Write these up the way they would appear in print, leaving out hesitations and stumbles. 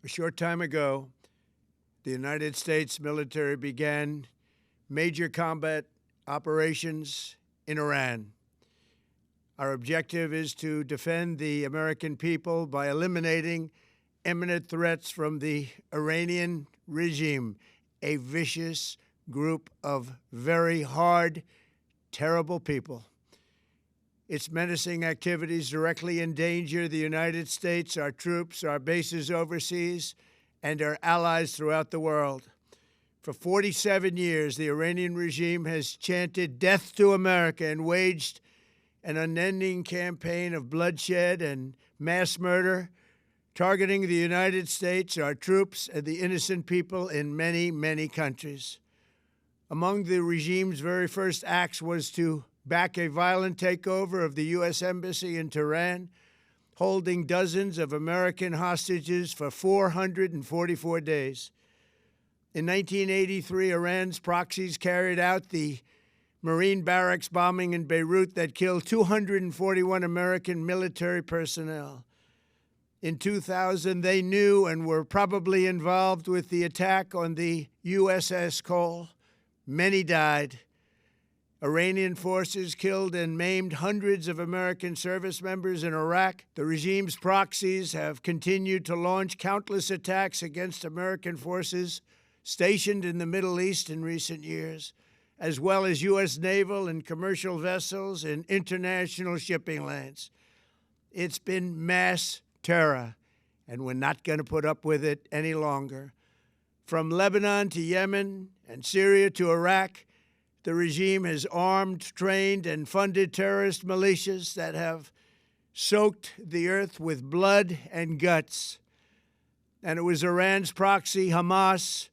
A short time ago, the United States military began major combat operations in Iran. Our objective is to defend the American people by eliminating imminent threats from the Iranian regime, a vicious group of very hard, terrible people. Its menacing activities directly endanger the United States, our troops, our bases overseas, and our allies throughout the world. For 47 years, the Iranian regime has chanted death to America and waged an unending campaign of bloodshed and mass murder, targeting the United States, our troops, and the innocent people in many, many countries. Among the regime's very first acts was to back a violent takeover of the U.S. Embassy in Tehran, holding dozens of American hostages for 444 days. In 1983, Iran's proxies carried out the Marine barracks bombing in Beirut that killed 241 American military personnel. In 2000, they knew and were probably involved with the attack on the USS Cole. Many died. Iranian forces killed and maimed hundreds of American service members in Iraq. The regime's proxies have continued to launch countless attacks against American forces stationed in the Middle East in recent years, as well as U.S. naval and commercial vessels in international shipping lanes. It's been mass terror, and we're not going to put up with it any longer. From Lebanon to Yemen and Syria to Iraq, the regime has armed, trained, and funded terrorist militias that have soaked the earth with blood and guts. And it was Iran's proxy, Hamas,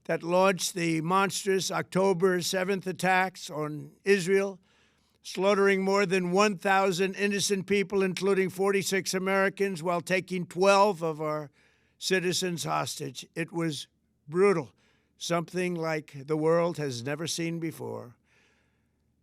that launched the monstrous October 7th attacks on Israel, slaughtering more than 1,000 innocent people, including 46 Americans, while taking 12 of our citizens hostage. It was brutal, something like the world has never seen before.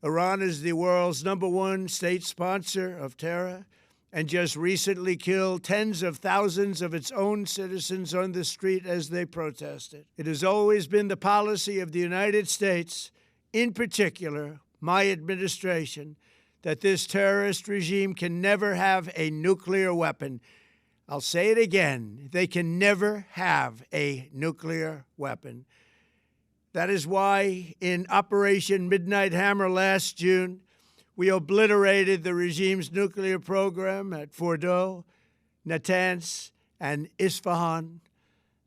Iran is the world's #1 state sponsor of terror and just recently killed tens of thousands of its own citizens on the street as they protested. It has always been the policy of the United States, in particular my administration, that this terrorist regime can never have a nuclear weapon. I'll say it again, they can never have a nuclear weapon. That is why in Operation Midnight Hammer last June, we obliterated the regime's nuclear program at Fordow, Natanz, and Isfahan.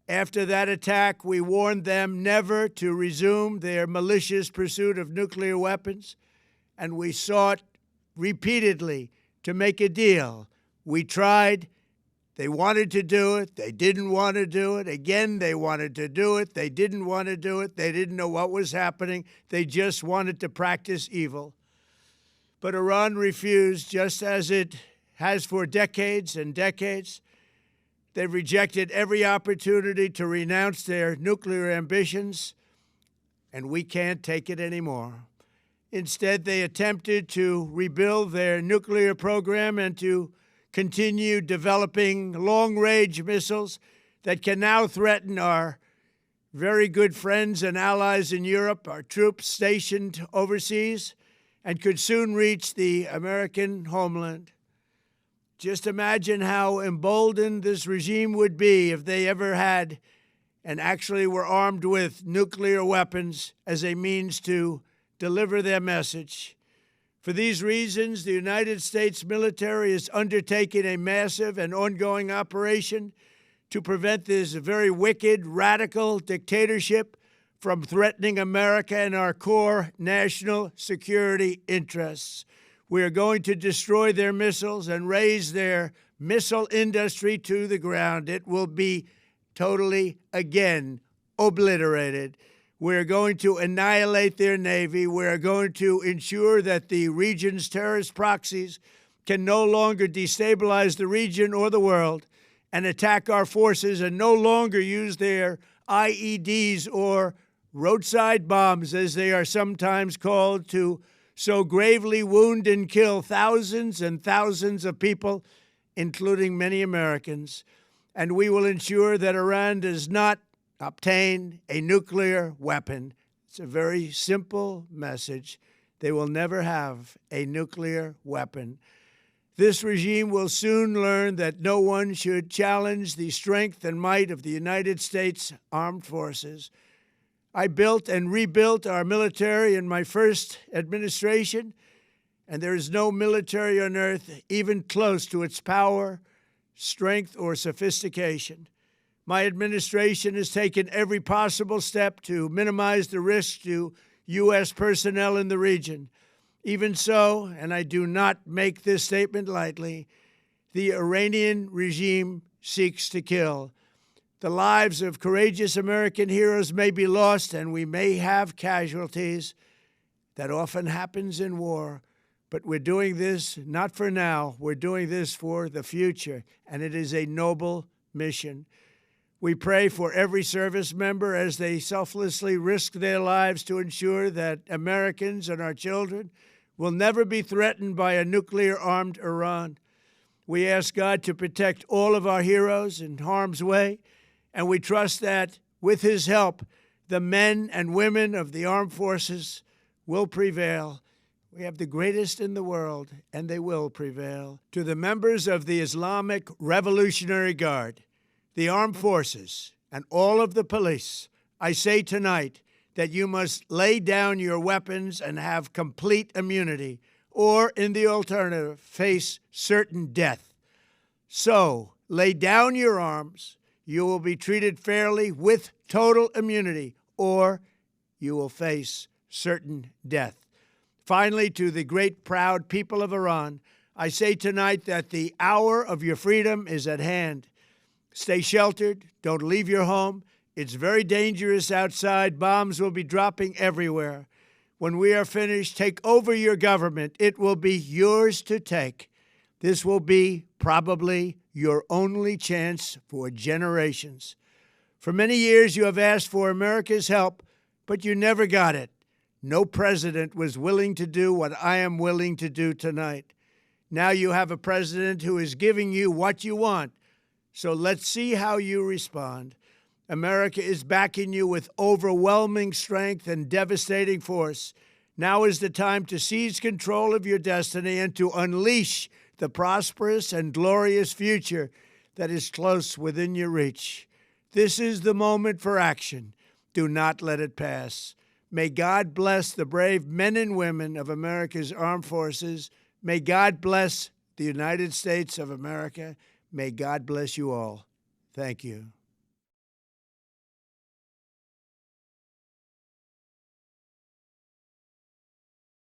After that attack, we warned them never to resume their malicious pursuit of nuclear weapons, and we sought repeatedly to make a deal. We tried. They wanted to do it. They didn't want to do it. Again, they wanted to do it. They didn't want to do it. They didn't know what was happening. They just wanted to practice evil. But Iran refused, just as it has for decades and decades. They've rejected every opportunity to renounce their nuclear ambitions, and we can't take it anymore. Instead, they attempted to rebuild their nuclear program and to continue developing long-range missiles that can now threaten our very good friends and allies in Europe, our troops stationed overseas, and could soon reach the American homeland. Just imagine how emboldened this regime would be if they ever had and actually were armed with nuclear weapons as a means to deliver their message. For these reasons, the United States military is undertaking a massive and ongoing operation to prevent this very wicked, radical dictatorship from threatening America and our core national security interests. We are going to destroy their missiles and raise their missile industry to the ground. It will be totally, again, obliterated. We're going to annihilate their Navy. We're going to ensure that the region's terrorist proxies can no longer destabilize the region or the world and attack our forces and no longer use their IEDs or roadside bombs, as they are sometimes called, to so gravely wound and kill thousands and thousands of people, including many Americans. and we will ensure that Iran does not obtain a nuclear weapon. It's a very simple message. They will never have a nuclear weapon. This regime will soon learn that no one should challenge the strength and might of the United States Armed Forces. I built and rebuilt our military in my first administration, and there is no military on earth even close to its power, strength, or sophistication. My administration has taken every possible step to minimize the risk to U.S. personnel in the region. Even so, and I do not make this statement lightly, the Iranian regime seeks to kill. The lives of courageous American heroes may be lost, and we may have casualties. That often happens in war. But we're doing this not for now. We're doing this for the future, and it is a noble mission. We pray for every service member as they selflessly risk their lives to ensure that Americans and our children will never be threatened by a nuclear-armed Iran. We ask God to protect all of our heroes in harm's way, and we trust that, with His help, the men and women of the armed forces will prevail. We have the greatest in the world, and they will prevail. To the members of the Islamic Revolutionary Guard, the armed forces, and all of the police, I say tonight that you must lay down your weapons and have complete immunity, or, in the alternative, face certain death. So, lay down your arms. You will be treated fairly with total immunity, or you will face certain death. Finally, to the great, proud people of Iran, I say tonight that the hour of your freedom is at hand. Stay sheltered. Don't leave your home. It's very dangerous outside. Bombs will be dropping everywhere. When we are finished, take over your government. It will be yours to take. This will be probably your only chance for generations. For many years, you have asked for America's help, but you never got it. No president was willing to do what I am willing to do tonight. Now you have a president who is giving you what you want. So let's see how you respond. America is backing you with overwhelming strength and devastating force. Now is the time to seize control of your destiny and to unleash the prosperous and glorious future that is close within your reach. This is the moment for action. Do not let it pass. May God bless the brave men and women of America's armed forces. May God bless the United States of America. May God bless you all. Thank you.